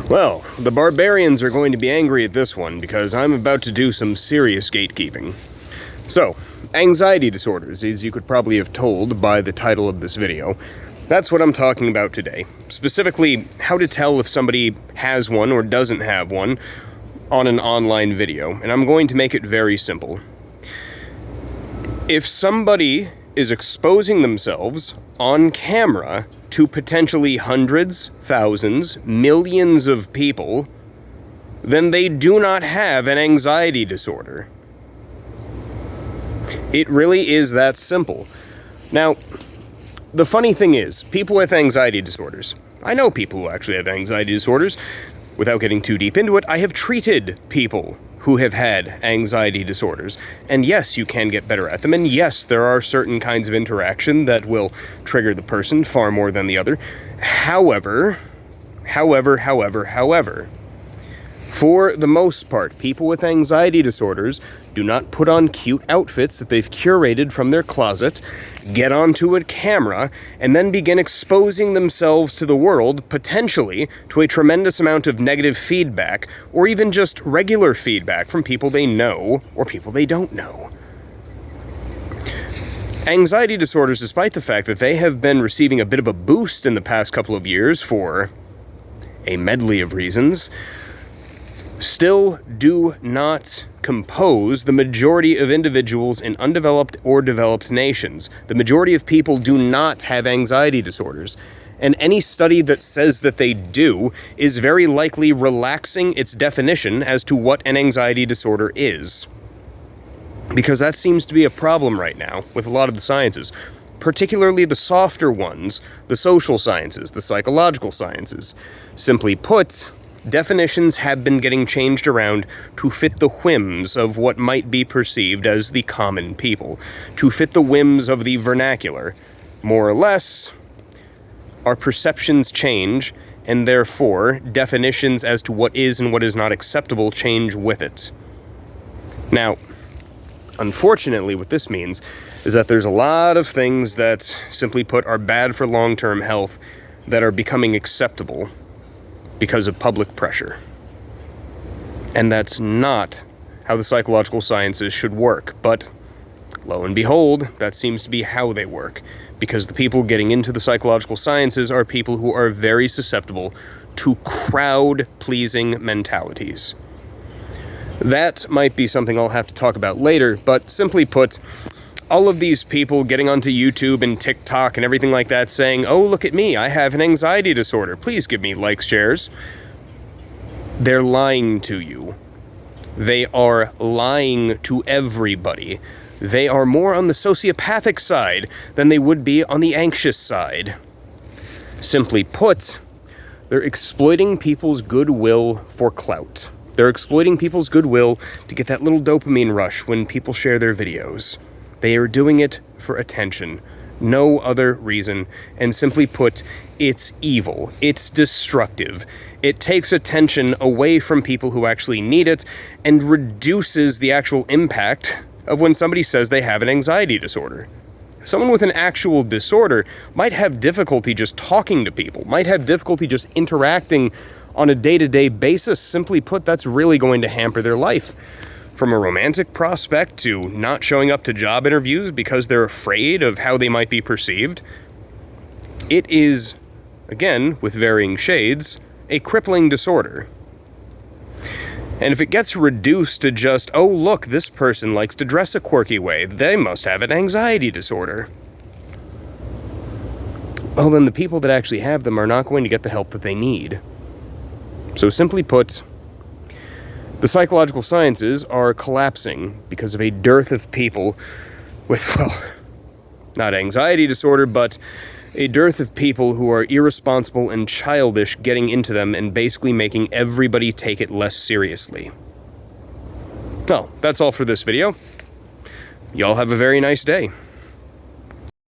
Well, the barbarians are going to be angry at this one because I'm about to do some serious gatekeeping. So, anxiety disorders, as you could probably have told by the title of this video, that's what I'm talking about today. Specifically, how to tell if somebody has one or doesn't have one on an online video, and I'm going to make it very simple. If somebody is exposing themselves on camera to potentially hundreds, thousands, millions of people, then they do not have an anxiety disorder. It really is that simple. Now, the funny thing is, people with anxiety disorders, I know people who actually have anxiety disorders. Without getting too deep into it, I have treated people who have had anxiety disorders. And yes, you can get better at them. And yes, there are certain kinds of interaction that will trigger the person far more than the other. However, for the most part, people with anxiety disorders do not put on cute outfits that they've curated from their closet, get onto a camera, and then begin exposing themselves to the world, potentially, to a tremendous amount of negative feedback, or even just regular feedback from people they know or people they don't know. Anxiety disorders, despite the fact that they have been receiving a bit of a boost in the past couple of years for a medley of reasons, still do not compose the majority of individuals in undeveloped or developed nations. The majority of people do not have anxiety disorders. And any study that says that they do is very likely relaxing its definition as to what an anxiety disorder is. Because that seems to be a problem right now with a lot of the sciences, particularly the softer ones, the social sciences, the psychological sciences. Simply put, definitions have been getting changed around to fit the whims of what might be perceived as the common people, to fit the whims of the vernacular. More or less, our perceptions change, and therefore, definitions as to what is and what is not acceptable change with it. Now, unfortunately, what this means is that there's a lot of things that, simply put, are bad for long-term health that are becoming acceptable because of public pressure. And that's not how the psychological sciences should work. But lo and behold, that seems to be how they work. Because the people getting into the psychological sciences are people who are very susceptible to crowd-pleasing mentalities. That might be something I'll have to talk about later, but simply put, all of these people getting onto YouTube and TikTok and everything like that saying, "Oh, look at me, I have an anxiety disorder. Please give me likes, shares." They're lying to you. They are lying to everybody. They are more on the sociopathic side than they would be on the anxious side. Simply put, they're exploiting people's goodwill for clout. They're exploiting people's goodwill to get that little dopamine rush when people share their videos. They are doing it for attention, no other reason, and simply put, it's evil, it's destructive. It takes attention away from people who actually need it and reduces the actual impact of when somebody says they have an anxiety disorder. Someone with an actual disorder might have difficulty just talking to people, might have difficulty just interacting on a day-to-day basis. Simply put, that's really going to hamper their life. From a romantic prospect to not showing up to job interviews because they're afraid of how they might be perceived. It is, again, with varying shades, a crippling disorder. And if it gets reduced to just, "Oh, look, this person likes to dress a quirky way, they must have an anxiety disorder," well, then the people that actually have them are not going to get the help that they need. So simply put, the psychological sciences are collapsing because of a dearth of people with, well, not anxiety disorder, but a dearth of people who are irresponsible and childish getting into them and basically making everybody take it less seriously. Well, that's all for this video. Y'all have a very nice day.